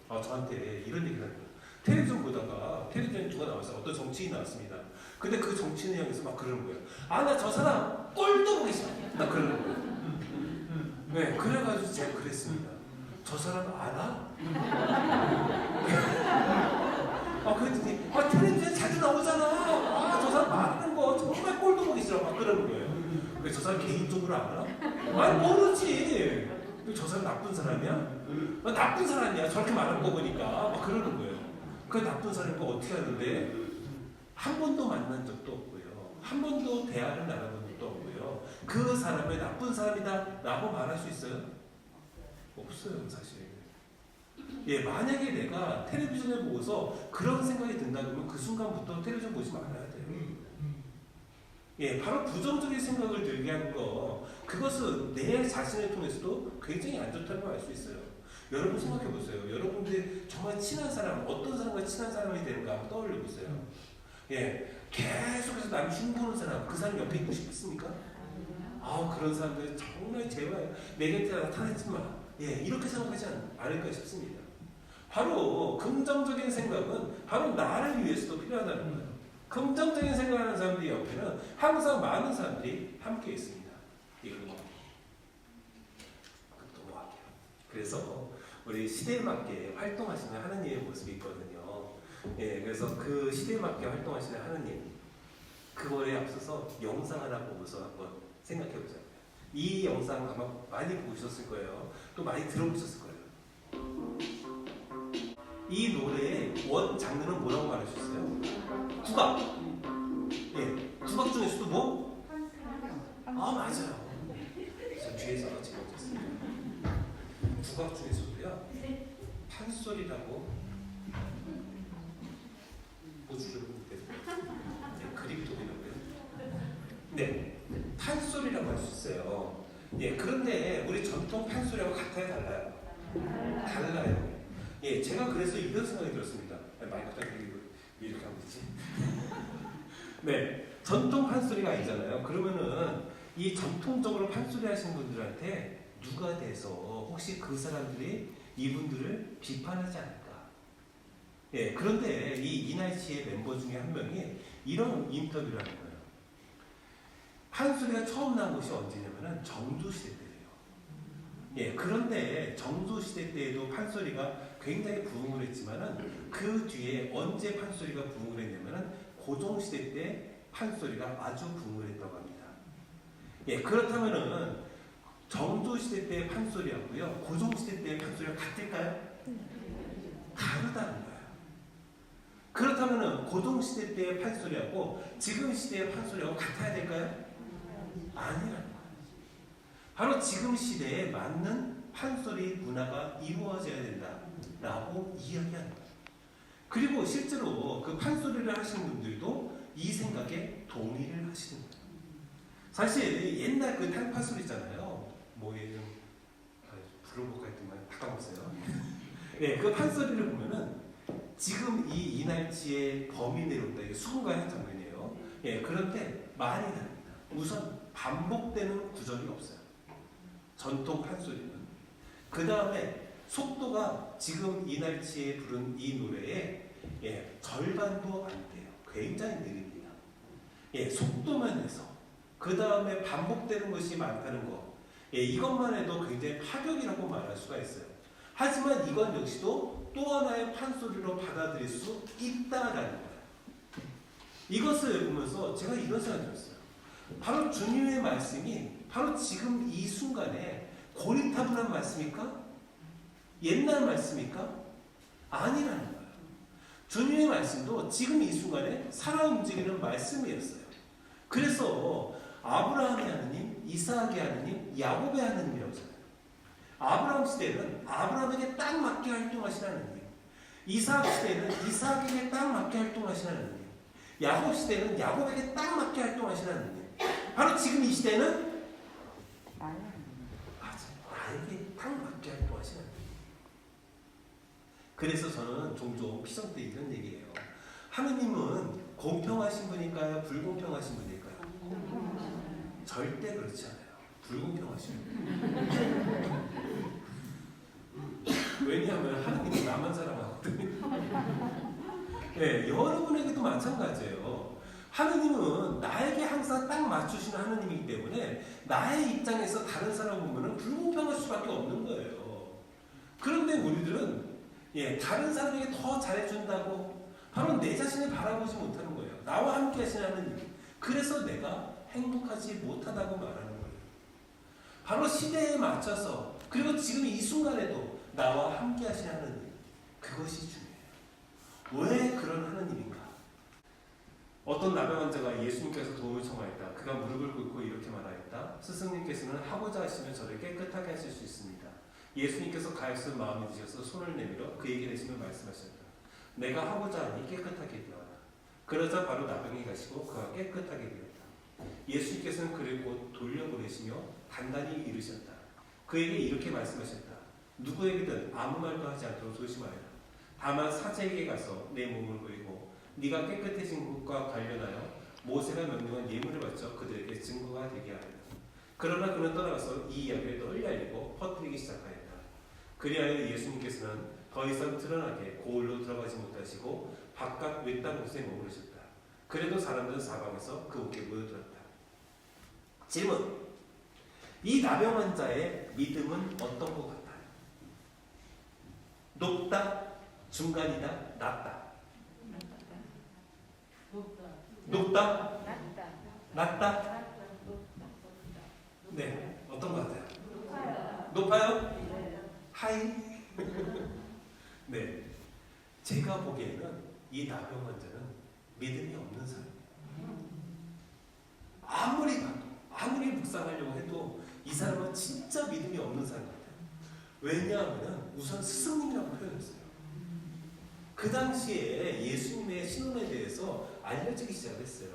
저한테 이런 얘기를 하는 거예요. 텔레비전 보다가 텔레비전에 누가 나왔어요. 어떤 정치인이 나왔습니다. 근데 그 정치인을 향해서 막 그러는 거예요. 아, 나 저 사람 꼴도 보기 싫어. 나 그러는 거예요. 네, 그래가지고 제가 그랬습니다. 저 사람 알아? 그랬더니 텔레비전 자주 나오잖아. 저 사람 말하는 거 정말 꼴도 보기 싫어. 막 그러는 거예요. 저 사람 개인적으로 알아? 아니, 모르지. 저 사람 나쁜 사람이야? 나쁜 사람이야. 저렇게 말하는 거 보니까 막 그러는 거예요. 그 나쁜 사람인 거 어떻게 하는데 한 번도 만난 적도 없고요. 한 번도 대화를 나눠본 적도 없고요. 그 사람을 나쁜 사람이다 라고 말할 수 있어요? 없어요, 사실. 예, 만약에 내가 텔레비전을 보고서 그런 생각이 든다 그러면 그 순간부터 텔레비전 보지 말아야 돼요. 예, 바로 부정적인 생각을 들게 하는 거, 그것은 내 자신을 통해서도 굉장히 안 좋다는 걸 알 수 있어요. 여러분 생각해 보세요. 여러분들이 정말 친한 사람, 어떤 사람과 친한 사람이 되는가 한번 떠올려 보세요. 예, 계속해서 남 흉보는 사람, 그 사람 옆에 있고 싶습니까? 그런 사람들 정말 제발 내 곁에 나타나지 마. 예, 이렇게 생각하지 않을까 싶습니다. 바로 긍정적인 생각은 바로 나를 위해서도 필요하다는 거예요. 긍정적인 생각하는 사람들 옆에는 항상 많은 사람들이 함께 있습니다. 이걸로 넘어갈게요. 그래서 우리 시대에 맞게 활동하시는 하나님의 모습이 있거든요. 예, 그래서 그 시대에 맞게 활동하시는 하나님, 그거에 앞서서 영상 하나 보고서 한번 생각해 보자고요. 이 영상 아마 많이 보셨을 거예요. 또 많이 들어보셨을 거예요. 이 노래의 원 장르는 뭐라고 말하셨어요? 국악. 예, 국악 중에서도 뭐? 아, 맞아요. 저 뒤에서 찍어줬어요. 국악 중에서도요, 판소리라고 보주를 그림도 되고요. 네, 판소리라고 할 수 있어요. 예, 그런데 우리 전통 판소리하고 같아요, 달라요? 달라요. 예, 제가 그래서 이런 생각이 들었습니다. 많이 갑자기 이렇게 하고 있지. 네, 전통 판소리가 아니잖아요. 그러면은 이 전통적으로 판소리 하시는 분들한테 누가 돼서 혹시 그 사람들이 이분들을 비판하지 않을까? 예, 그런데 이 이날치의 멤버 중에 한 명이 이런 인터뷰를 하는 거예요. 판소리가 처음 나온 것이 언제냐면은 정조시대 때예요. 예, 그런데 정조시대 때에도 판소리가 굉장히 부흥을 했지만은 그 뒤에 언제 판소리가 부흥을 했냐면은 고종시대 때 판소리가 아주 부흥을 했다고 합니다. 예, 그렇다면은 정조시대 때의 판소리하고요, 고종시대 때의 판소리가 같을까요? 다르다는 거예요. 그렇다면은 고종시대 때의 판소리하고 지금 시대의 판소리하고 같아야 될까요? 아니라는 거예요. 바로 지금 시대에 맞는 판소리 문화가 이루어져야 된다라고 이야기하는 거예요. 그리고 실제로 그 판소리를 하시는 분들도 이 생각에 동의를 하시는 거예요. 사실 옛날 그 판소리 있잖아요. 뭐 예를 불러볼까 했더만 바꿔봤어요. 네, 그 판소리를 보면은 지금 이 이날치의 범이 내려온다. 이게 수군가의 장면이에요. 예, 그런데 많이 다릅니다. 우선 반복되는 구절이 없어요. 전통 판소리는. 그 다음에 속도가 지금 이날치에 부른 이 노래의 예, 절반도 안 돼요. 굉장히 느립니다. 예, 속도만 해서. 그 다음에 반복되는 것이 많다는 거. 예, 이것만 해도 굉장히 파격이라고 말할 수가 있어요. 하지만 이건 역시도 또 하나의 판소리로 받아들일 수 있다라는 거예요. 이것을 보면서 제가 이런 생각이 들었어요. 바로 주님의 말씀이 바로 지금 이 순간에 고리타분한 말씀일까? 옛날 말씀일까? 아니라는 거예요. 주님의 말씀도 지금 이 순간에 살아 움직이는 말씀이었어요. 그래서 아브라함의 하느님, 이삭의 하느님, 야곱의 하느님이라고 하잖아요. 아브라함 시대는 아브라함에게 딱 맞게 활동하시는 하느님, 이삭 시대는 이삭에게 딱 맞게 활동하시는 하느님, 야곱 시대는 야곱에게 딱 맞게 활동하시는 하느님. 바로 지금 이 시대는 나에게 딱 맞게 활동하시는 하느님. 그래서 저는 종종 피성 때 이런 얘기해요. 하느님은 공평하신 분일까요? 불공평하신 분일까요? 절대 그렇지 않아요. 불공평하신 분. 왜냐하면 하느님은 나만 사랑하거든요. 네, 여러분에게도 마찬가지예요. 하느님은 나에게 항상 딱 맞추시는 하느님이기 때문에 나의 입장에서 다른 사람 보면 불공평할 수밖에 없는 거예요. 그런데 우리들은 예, 다른 사람에게 더 잘해준다고 바로 내 자신을 바라보지 못하는 거예요. 나와 함께 하시는 하느님. 그래서 내가 행복하지 못하다고 말하는 거예요. 바로 시대에 맞춰서 그리고 지금 이 순간에도 나와 함께 하시는 하느님. 그것이 중요해요. 왜 그런 하느님인가? 어떤 나병 환자가 예수님께서 도움을 청하였다. 그가 무릎을 꿇고 이렇게 말하였다. 스승님께서는 하고자 하시면 저를 깨끗하게 하실 수 있습니다. 예수님께서 가엾은 마음이 드셔서 손을 내밀어 그에게 대시며 말씀하셨다. 내가 하고자 하니 깨끗하게 되어라. 그러자 바로 나병이 가시고 그가 깨끗하게 되었다. 예수님께서는 그를 곧 돌려보내시며 단단히 이르셨다. 그에게 이렇게 말씀하셨다. 누구에게든 아무 말도 하지 않도록 조심하여라. 다만 사제에게 가서 내 몸을 보이고 네가 깨끗해진 것과 관련하여 모세가 명령한 예물을 바쳐 그들에게 증거가 되게 하리라. 그러나 그는 떠나가서 이 이야기를 널리 알리고 퍼뜨리기 시작하였다. 그리하여 예수님께서는 더 이상 드러나게 고을로 들어가지 못하시고 바깥 외딴 곳에 머무르셨다. 그래도 사람들은 사방에서 그곳에 모여들었다. 질문. 이 나병 환자의 믿음은 어떤 것 같아요? 높다? 중간이다? 낮다? 높다? 낮다. 낮다? 네, 어떤 것 같아요? 높아요? 하이? 네, 제가 보기에는 이 나병 환자는 믿음이 없는 사람이에요. 아무리 봐도, 아무리 묵상하려고 해도 이 사람은 진짜 믿음이 없는 사람 같아요. 왜냐하면 우선 스승님이라고 표현했어요. 그 당시에 예수님의 신원에 대해서 알려지기 시작했어요.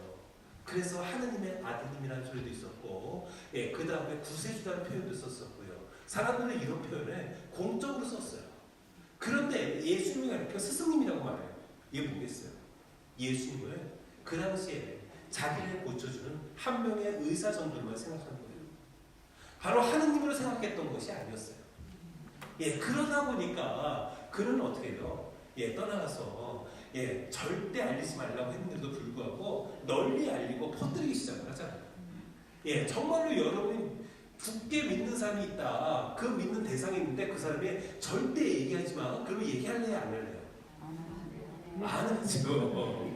그래서 하느님의 아드님이라는 소리도 있었고, 예, 그 다음에 구세주라는 표현도 썼었고요. 사람들은 이런 표현을 공적으로 썼어요. 그런데 예수님이 가르쳐 스승님이라고 말해요. 이게 뭐겠어요? 예수님을 그 당시에 자기를 고쳐주는 한 명의 의사 정도로만 생각한 거예요. 바로 하느님으로 생각했던 것이 아니었어요. 예, 그러다 보니까 그는 어떻게 해요? 예, 떠나가서 예, 절대 알리지 말라고 했는데도 불구하고 널리 알리고 퍼뜨리기 시작을 하잖아요. 예, 정말로 여러분이 굳게 믿는 사람이 있다. 그 믿는 대상이 있는데 그 사람이 절대 얘기하지 마. 그러면 얘기할래요? 안 할래요? 안 하죠.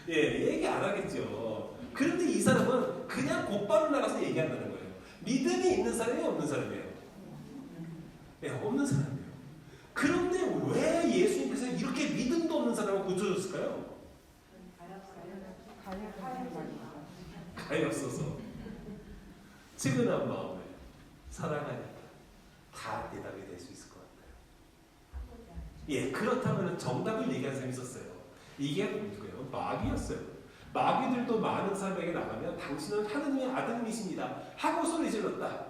예, 얘기 안 하겠죠. 그런데 이 사람은 그냥 곧바로 나가서 얘기한다는 거예요. 믿음이 있는 사람이에요? 없는 사람이에요? 예, 없는 사람이에요. 그런데 왜 예수님께서 이렇게 믿음도 없는 사람을 고쳐줬을까요? 가히 없어서 측은한 마음을 사랑하니까 다 대답이 될 수 있을 것 같아요. 예, 그렇다면 정답을 얘기한 사람이 있었어요. 이게 누구예요? 마귀였어요. 마귀들도 많은 사람에게 나가면 당신은 하느님의 아들이십니다 하고 소리 질렀다.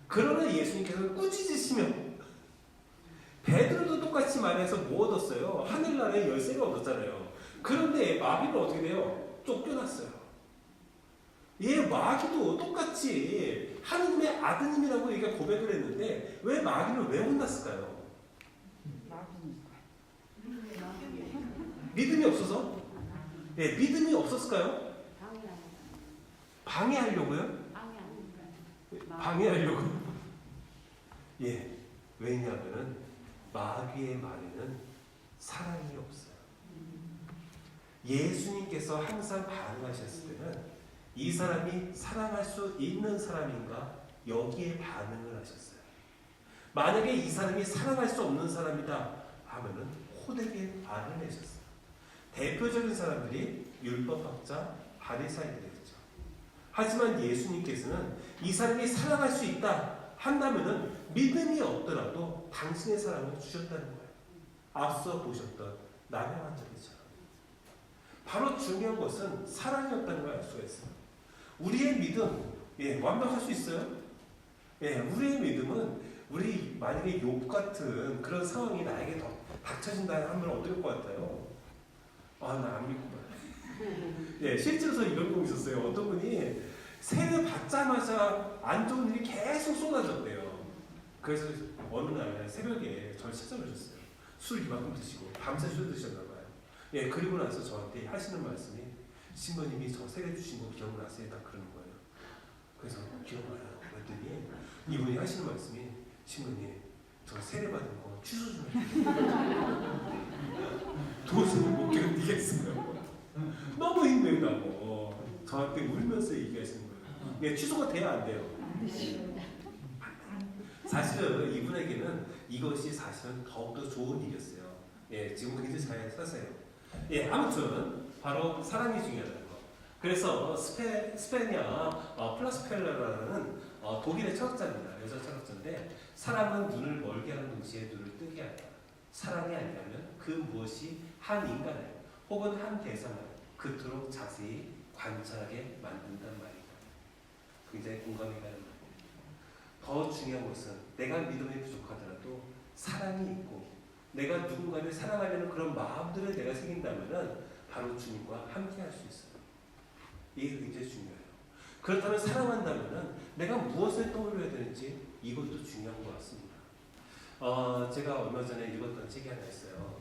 그러나 예수님께서는 꾸짖으시며 베드로도 똑같이 말해서 뭐 얻었어요? 하늘나라의 열쇠를 얻었잖아요. 그런데 마귀는 어떻게 돼요? 쫓겨났어요. 예, 마귀도 똑같이 하느님의 아드님이라고 얘가 고백을 했는데 왜 마귀를 왜 혼났을까요? 믿음이 없어서? 예, 믿음이 없었을까요? 방해하려고요? 방해하려고. 예, 왜냐하면은 마귀의 말에는 사랑이 없어요. 예수님께서 항상 반응하셨을 때는 이 사람이 사랑할 수 있는 사람인가 여기에 반응을 하셨어요. 만약에 이 사람이 사랑할 수 없는 사람이다 하면은 호되게 말을 내셨어요. 대표적인 사람들이 율법학자 바리사이들이었죠. 하지만 예수님께서는 이 사람이 사랑할 수 있다 한다면은 믿음이 없더라도 당신의 사랑을 주셨다는 거예요. 앞서 보셨던 나병 환자들처럼. 바로 중요한 것은 사랑이었다는 걸 알 수가 있어요. 우리의 믿음, 예, 완벽할 수 있어요? 예, 우리의 믿음은 우리 만약에 욥 같은 그런 상황이 나에게 더 닥쳐진다 하면 어떨 것 같아요? 아, 나 안 믿구나. 예, 실제로 저 이런 거 있었어요. 어떤 분이 세례 받자마자 안 좋은 일이 계속 쏟아졌대요. 그래서 어느 날 새벽에 저를 찾아오셨어요. 술 이만큼 드시고 밤새 술 드셨나 봐요. 예, 그리고 나서 저한테 하시는 말씀이 신부님이 저 세례 주신 거 기억나세요? 딱 그러는 거예요. 그래서 기억나요. 그랬더니 이분이 하시는 말씀이 신부님 저 세례 받은 거 취소 좀 해주세요. 도저히 못 견디겠어요. 너무 힘들다고 저한테 울면서 얘기하시는 거예요. 예, 취소가 돼야 안 돼요. 사실은 이분에게는 이것이 사실은 더욱더 좋은 일이었어요. 예, 지금 굉장히 잘 사세요. 예, 아무튼 바로 사랑이 중요하다는 거. 그래서 스페냐 플라스펠라라는 독일의 철학자입니다. 여자 철학자인데 사랑은 눈을 멀게 하는 동시에 눈을 뜨게 한다. 사랑이 아니라면 그 무엇이 한 인간을 혹은 한 대상을 그토록 자세히 관찰하게 만든단 말이다. 굉장히 공감이 가는 말입니다. 더 중요한 것은 내가 믿음이 부족하더라도 사랑이 있고 내가 누군가를 사랑하려는 그런 마음들을 내가 생긴다면 바로 주님과 함께 할 수 있어요. 이게 굉장히 중요해요. 그렇다면 사랑한다면 내가 무엇을 떠올려야 되는지 이것도 중요한 것 같습니다. 제가 얼마 전에 읽었던 책이 하나 있어요.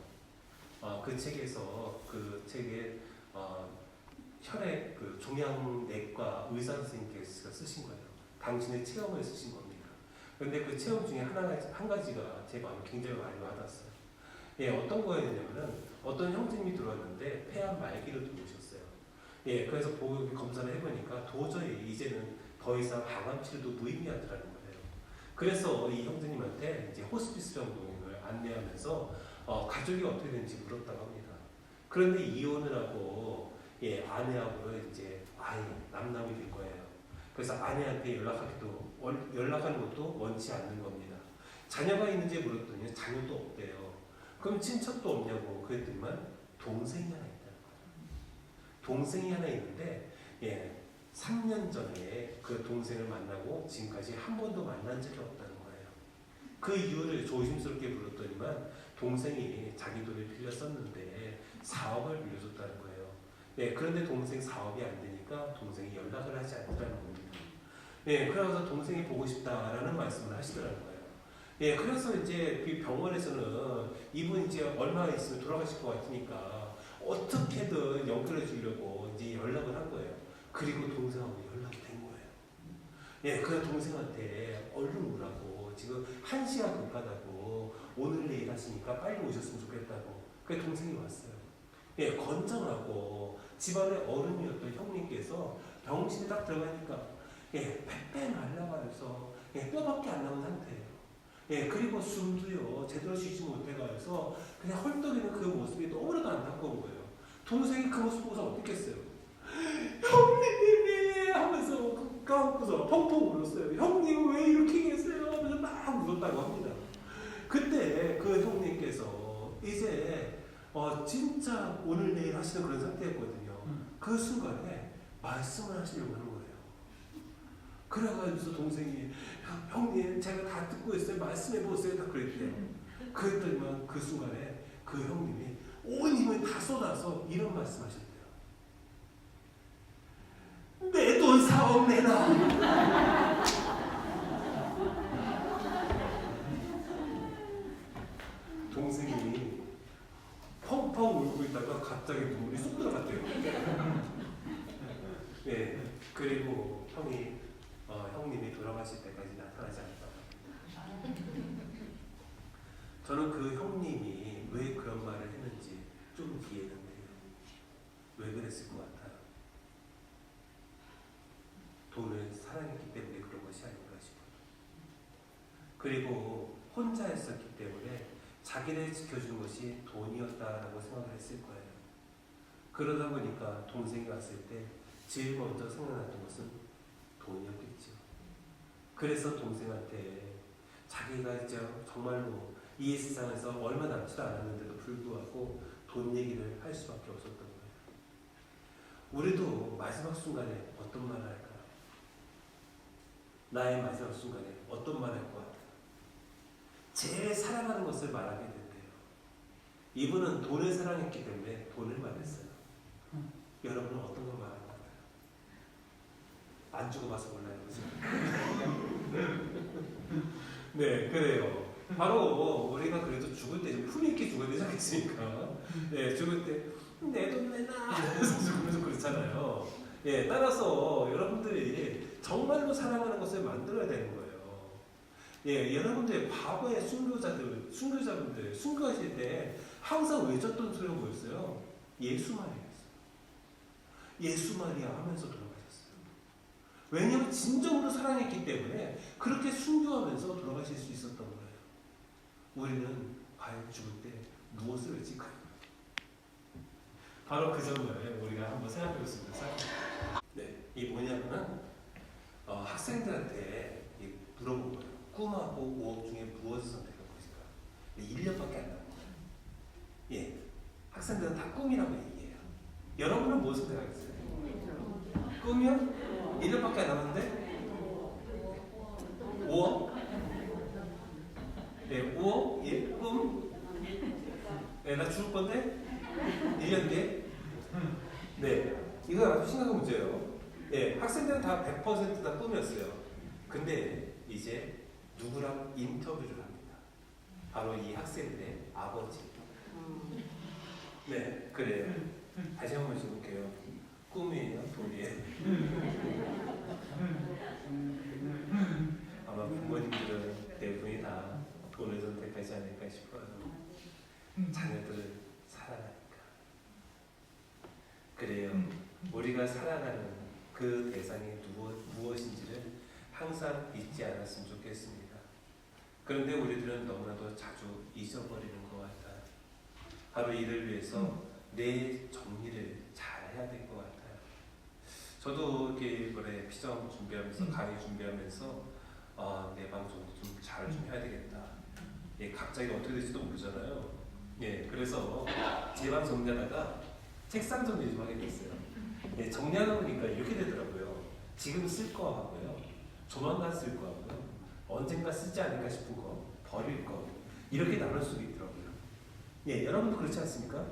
그 책에서 그 책에 혈액 그 종양내과 의사 선생님께서 쓰신 거예요. 당신의 체험을 쓰신 겁니다. 그런데 그 체험 중에 한 가지가 제 마음에 굉장히 많이 와닿았어요. 예, 어떤 거였냐면은 어떤 형제님이 들어왔는데 폐암 말기로 들어오셨어요. 예, 그래서 보고 검사를 해보니까 도저히 이제는 더 이상 항암 치료도 무의미하더라는 거예요. 그래서 이 형제님한테 이제 호스피스 병동을 안내하면서 가족이 어떻게 되는지 물었다고 합니다. 그런데 이혼을 하고 예, 아내하고 이제 아예 남남이 된 거예요. 그래서 아내한테 연락하는 것도 원치 않는 겁니다. 자녀가 있는지 물었더니 자녀도 없대요. 그럼 친척도 없냐고 그랬더니만 동생이 하나 있다는 거예요. 동생이 하나 있는데 예, 3년 전에 그 동생을 만나고 지금까지 한 번도 만난 적이 없다는 거예요. 그 이유를 조심스럽게 물었더니만 동생이 자기 돈을 빌려 썼는데 사업을 빌려줬다는 거예요. 네, 그런데 동생 사업이 안 되니까 동생이 연락을 하지 않더라는 겁니다. 네, 그래서 동생이 보고 싶다라는 말씀을 하시더라는 거예요. 네, 그래서 이제 그 병원에서는 이분 이제 얼마 있으면 돌아가실 것 같으니까 어떻게든 연결해 주려고 이제 연락을 한 거예요. 그리고 동생하고 연락이 된 거예요. 예, 그 동생한테 얼른 오라고 지금 1시간 급하다고 오늘 내일 하시니까 빨리 오셨으면 좋겠다고. 그 동생이 왔어요. 예, 건장하고 집안의 어른이었던 형님께서 병실에 딱 들어가니까 예, 빼빼 말라가면서 예, 뼈밖에 안 남은 상태예요. 예, 그리고 숨도요 제대로 쉬지 못해가서 그냥 헐떡이는 그 모습이 너무나도 안타까운 거예요. 동생이 그 모습 보고서 어떻겠어요? 형님이 하면서 까먹고서 펑펑 울었어요. 형님 왜 이렇게 계세요? 하면서 막 울었다고 합니다. 그때 그 형님께서 이제 진짜 오늘 내일 하시는 그런 상태였거든요. 그 순간에 말씀을 하시려고 하는 거예요. 그래가지고 동생이 형님 제가 다 듣고 있어요. 말씀해 보세요. 다 그랬대요. 그랬더니만 그 순간에 그 형님이 온 힘을 다 쏟아서 이런 말씀하셨대요. 내 돈 사업 내놔. 동생이 펑펑 울고 있다가 갑자기 눈물이 쏙 들어갔대요. 네, 그리고 형님이 돌아가실 때까지 나타나지 않았다고. 저는 그 형님이 왜 그런 말을 했는지 좀 이해는 돼요. 왜 그랬을 것 같아요? 돈을 사랑했기 때문에 그런 것이 아닌가 싶어요. 그리고 혼자 했었기 때문에 자기를 지켜주는 것이 돈이었다라고 생각을 했을 거예요. 그러다 보니까 동생이 왔을 때 제일 먼저 생각났던 것은 돈이었겠죠. 그래서 동생한테 자기가 이제 정말로 이 세상에서 얼마 남지도 않았는데도 불구하고 돈 얘기를 할 수밖에 없었던 거예요. 우리도 마지막 순간에 어떤 말을 할까요? 나의 마지막 순간에 어떤 말을 할 것 같아요? 제일 사랑하는 것을 말하게 된대요. 이분은 돈을 사랑했기 때문에 돈을 말했어요. 여러분은 어떤 걸 말할 것 같아요? 안 주고 봐서 몰라요. 그죠? 네, 그래요. 바로 우리가 그래도 죽을 때 좀 품위 있게 죽어야 되지 않겠습니까? 네, 죽을 때 내 돈 내놔 하면서 죽으면서 그렇잖아요. 예, 따라서 여러분들이 정말로 사랑하는 것을 만들어야 되는 거예요. 예, 여러분들 과거의 순교자분들 순교하실 때 항상 외쳤던 소리가 뭐였어요? 예수 마리아였어요. 예수 마리아 하면서 돌아가셨어요. 왜냐하면 진정으로 사랑했기 때문에 그렇게 순교하면서 돌아가실 수 있었던 거예요. 우리는 과연 죽을 때 무엇을 외칠까요? 바로 그 점을 우리가 한번 생각해 보겠습니다. 네, 이 뭐냐면은 학생들한테 물어본 거예요. 꿈하고 우업 중에 무엇을 선택할 것인가? 1년밖에 안 남은 거예요. 예, 학생들은 다 꿈이라고 얘기해요. 여러분은 무엇을 선택하겠어요? 꿈이요? 1년밖에 안 남았는데? 5억? 네, 5억? 예, 꿈? 네, 나 죽을 건데? 1년 뒤에? 네, 이거 아주 심각한 문제예요. 네, 학생들은 다 100% 꿈이었어요. 근데 이제 누구랑 인터뷰를 합니다. 바로 이 학생들의 아버지. 네, 그래요. 다시 한번 해볼게요. 꿈이에요? 돈이에요? 아마 부모님들은 대부분이 다 돈을 선택하지 않을까 싶어요. 자녀들을 사랑하니까. 그래요. 우리가 사랑하는 그 대상이 무엇인지를 항상 잊지 않았으면 좋겠습니다. 그런데 우리들은 너무나도 자주 잊어버리는 것 같아요. 바로 이를 위해서 내 정리를 잘 해야 될 것 같아요. 저도 이렇게 이번에 피정 준비하면서 강의 준비하면서 내 방 정리 좀 잘 좀 해야 되겠다. 예, 갑자기 어떻게 될지도 모르잖아요. 예, 그래서 제 방 정리하다가 책상 정리 좀 하게 됐어요. 예, 정리하다 보니까 이렇게 되더라고요. 지금 쓸 거 하고요, 조만간 쓸 거 하고요, 언젠가 쓰지 않을까 싶은 거, 버릴 거, 이렇게 나눌 수도 있더라고요. 예, 여러분도 그렇지 않습니까?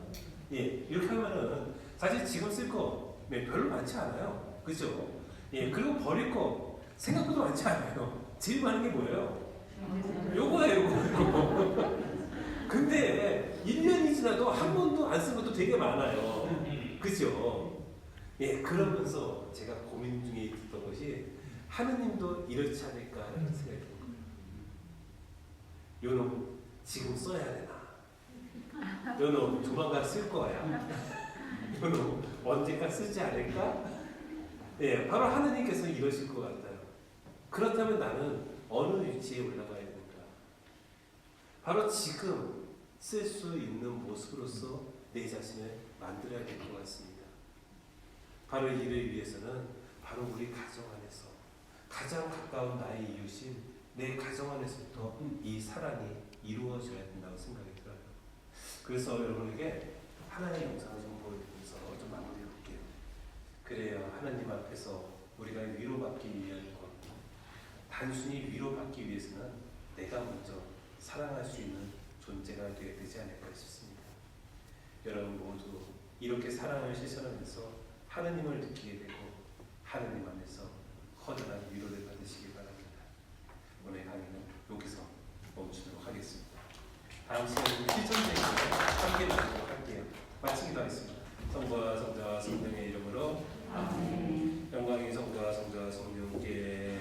예, 이렇게 하면은 사실 지금 쓸 거 별로 많지 않아요. 그죠? 예, 그리고 버릴 거 생각보다 많지 않아요. 제일 많은 게 뭐예요? 요거예요, 요거. 근데 1년이 지나도 한 번도 안 쓴 것도 되게 많아요. 그죠? 예, 그러면서 제가 고민 중에 있던 것이 하느님도 이렇지 않을까라는 생각이 든 거예요. 요놈 지금 써야 되나? 요놈 조만간 쓸 거야. 요놈 언젠가 쓰지 않을까? 예, 바로 하느님께서 이러실 것 같아요. 그렇다면 나는 어느 위치에 올라가야 될까? 바로 지금 쓸 수 있는 모습으로서 내 자신을 만들어야 될 것 같습니다. 바로 이를 위해서는 바로 우리 가정 안에서 가장 가까운 나의 이웃인 내 가정 안에서부터 이 사랑이 이루어져야 된다고 생각이 들어요. 그래서 여러분에게 하나님의 영상을 좀 보여드리면서 좀 마무리해 볼게요. 그래요. 하나님 앞에서 우리가 위로받기 위한 것, 단순히 위로받기 위해서는 내가 먼저 사랑할 수 있는 존재가 되어야 되지 않을까 싶습니다. 여러분 모두 이렇게 사랑을 실천하면서 하느님을 느끼게 되고 하느님 안에서 커다란 위로를 받으시기 바랍니다. 오늘 강의는 여기서 멈추도록 하겠습니다. 다음 시간에는 실천적으로 함께 나누도록 할게요. 마치기도 하겠습니다. 성부와 성자와 성령의 이름으로 아멘. 영광이 성부와 성자와 성령께